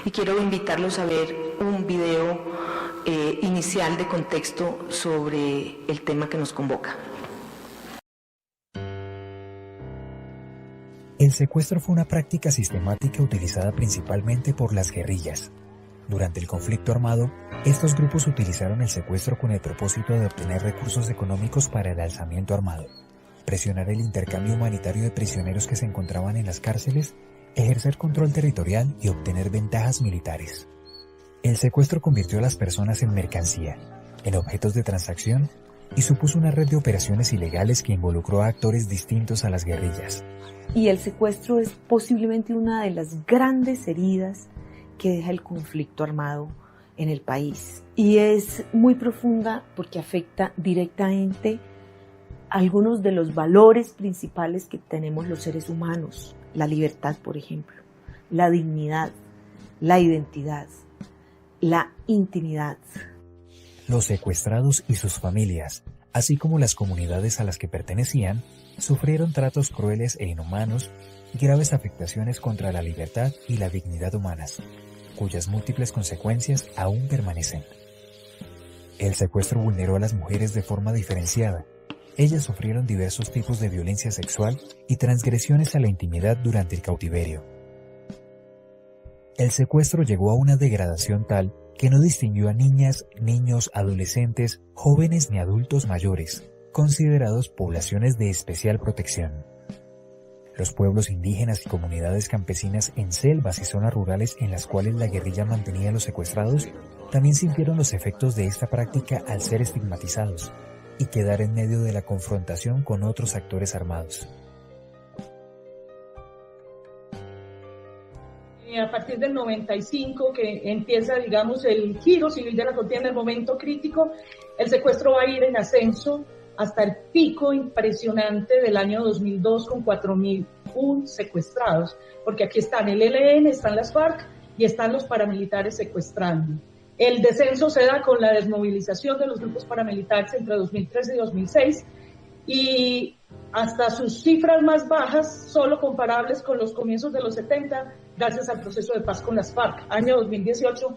y quiero invitarlos a ver un video inicial de contexto sobre el tema que nos convoca. El secuestro fue una práctica sistemática utilizada principalmente por las guerrillas. Durante el conflicto armado, estos grupos utilizaron el secuestro con el propósito de obtener recursos económicos para el alzamiento armado, presionar el intercambio humanitario de prisioneros que se encontraban en las cárceles, ejercer control territorial y obtener ventajas militares. El secuestro convirtió a las personas en mercancía, en objetos de transacción, y supuso una red de operaciones ilegales que involucró a actores distintos a las guerrillas. Y el secuestro es posiblemente una de las grandes heridas que deja el conflicto armado en el país. Y es muy profunda porque afecta directamente algunos de los valores principales que tenemos los seres humanos. La libertad, por ejemplo, la dignidad, la identidad, la intimidad. Los secuestrados y sus familias, así como las comunidades a las que pertenecían, sufrieron tratos crueles e inhumanos y graves afectaciones contra la libertad y la dignidad humanas, cuyas múltiples consecuencias aún permanecen. El secuestro vulneró a las mujeres de forma diferenciada. Ellas sufrieron diversos tipos de violencia sexual y transgresiones a la intimidad durante el cautiverio. El secuestro llegó a una degradación tal que no distinguió a niñas, niños, adolescentes, jóvenes ni adultos mayores, considerados poblaciones de especial protección. Los pueblos indígenas y comunidades campesinas en selvas y zonas rurales en las cuales la guerrilla mantenía a los secuestrados también sintieron los efectos de esta práctica al ser estigmatizados y quedar en medio de la confrontación con otros actores armados. A partir del 95, que empieza, digamos, el giro civil de la contienda, el momento crítico, el secuestro va a ir en ascenso hasta el pico impresionante del año 2002 con 4.001 secuestrados, porque aquí están el ELN, están las FARC y están los paramilitares secuestrando. El descenso se da con la desmovilización de los grupos paramilitares entre 2013 y 2006 y hasta sus cifras más bajas, solo comparables con los comienzos de los 70, gracias al proceso de paz con las FARC, año 2018.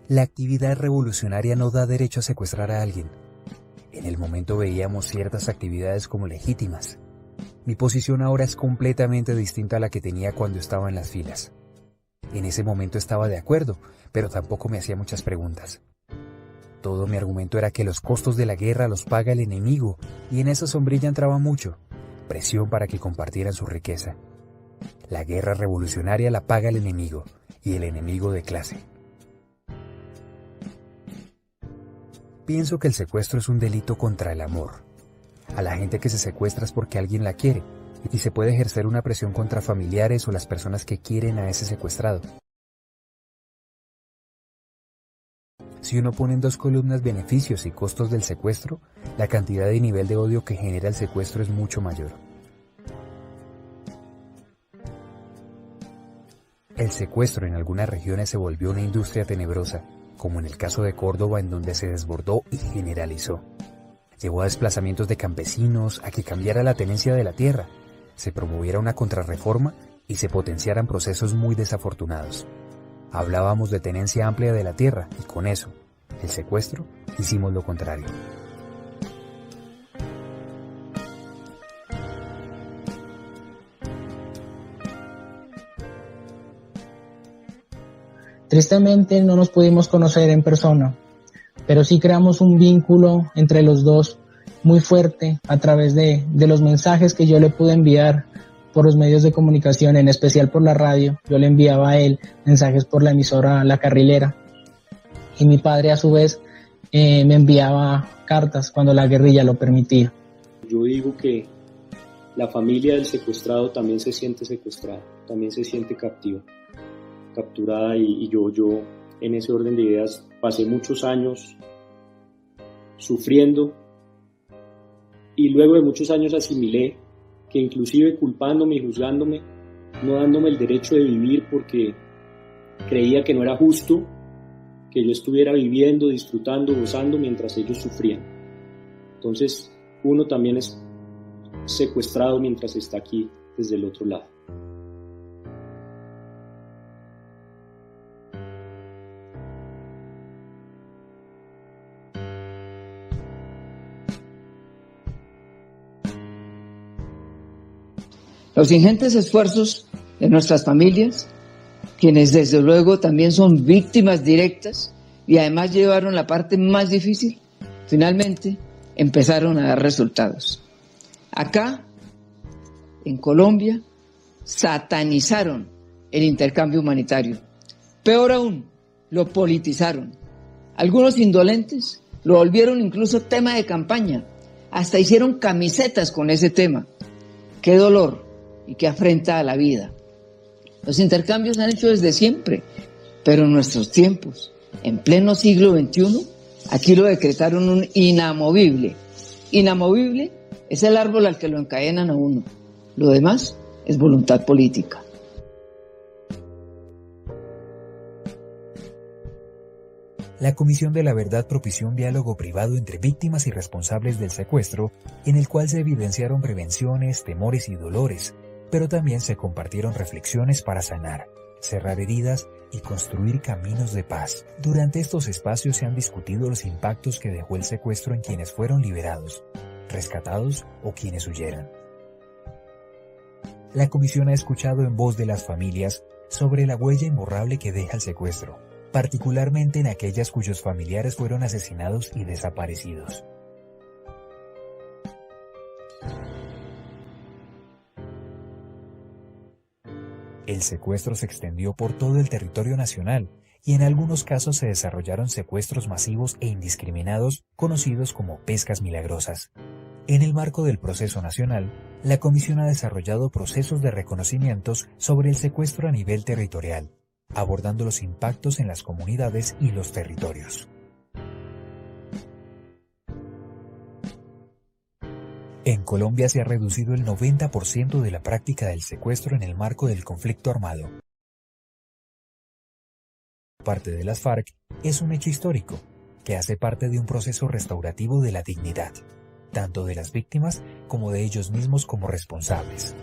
La actividad revolucionaria no da derecho a secuestrar a alguien. En el momento veíamos ciertas actividades como legítimas. Mi posición ahora es completamente distinta a la que tenía cuando estaba en las filas. En ese momento estaba de acuerdo, pero tampoco me hacía muchas preguntas. Todo mi argumento era que los costos de la guerra los paga el enemigo, y en esa sombrilla entraba mucho: presión para que compartieran su riqueza. La guerra revolucionaria la paga el enemigo, y el enemigo de clase. Pienso que el secuestro es un delito contra el amor. A la gente que se secuestra es porque alguien la quiere, y se puede ejercer una presión contra familiares o las personas que quieren a ese secuestrado. Si uno pone en dos columnas beneficios y costos del secuestro, la cantidad y nivel de odio que genera el secuestro es mucho mayor. El secuestro en algunas regiones se volvió una industria tenebrosa, como en el caso de Córdoba, en donde se desbordó y generalizó. Llevó a desplazamientos de campesinos, a que cambiara la tenencia de la tierra, se promoviera una contrarreforma y se potenciaran procesos muy desafortunados. Hablábamos de tenencia amplia de la tierra y con eso, el secuestro, hicimos lo contrario. Tristemente no nos pudimos conocer en persona, pero sí creamos un vínculo entre los dos muy fuerte a través de los mensajes que yo le pude enviar por los medios de comunicación, en especial por la radio. Yo le enviaba a él mensajes por la emisora La Carrilera, y mi padre a su vez me enviaba cartas cuando la guerrilla lo permitía. Yo digo que la familia del secuestrado también se siente secuestrada, también se siente capturada, y yo en ese orden de ideas pasé muchos años sufriendo, y luego de muchos años asimilé que inclusive culpándome y juzgándome, no dándome el derecho de vivir porque creía que no era justo que yo estuviera viviendo, disfrutando, gozando mientras ellos sufrían. Entonces, uno también es secuestrado mientras está aquí desde el otro lado. Los ingentes esfuerzos de nuestras familias, quienes desde luego también son víctimas directas y además llevaron la parte más difícil, finalmente empezaron a dar resultados. Acá, en Colombia, satanizaron el intercambio humanitario. Peor aún, lo politizaron. Algunos indolentes lo volvieron incluso tema de campaña. Hasta hicieron camisetas con ese tema. ¡Qué dolor y qué afrenta a la vida! Los intercambios se han hecho desde siempre, pero en nuestros tiempos, en pleno siglo XXI, aquí lo decretaron un inamovible. Inamovible es el árbol al que lo encadenan a uno. Lo demás es voluntad política. La Comisión de la Verdad propició un diálogo privado entre víctimas y responsables del secuestro, en el cual se evidenciaron prevenciones, temores y dolores, pero también se compartieron reflexiones para sanar, cerrar heridas y construir caminos de paz. Durante estos espacios se han discutido los impactos que dejó el secuestro en quienes fueron liberados, rescatados o quienes huyeron. La comisión ha escuchado en voz de las familias sobre la huella imborrable que deja el secuestro, particularmente en aquellas cuyos familiares fueron asesinados y desaparecidos. El secuestro se extendió por todo el territorio nacional y en algunos casos se desarrollaron secuestros masivos e indiscriminados conocidos como pescas milagrosas. En el marco del proceso nacional, la Comisión ha desarrollado procesos de reconocimientos sobre el secuestro a nivel territorial, abordando los impactos en las comunidades y los territorios. En Colombia se ha reducido el 90% de la práctica del secuestro en el marco del conflicto armado. Parte de las FARC es un hecho histórico que hace parte de un proceso restaurativo de la dignidad, tanto de las víctimas como de ellos mismos como responsables.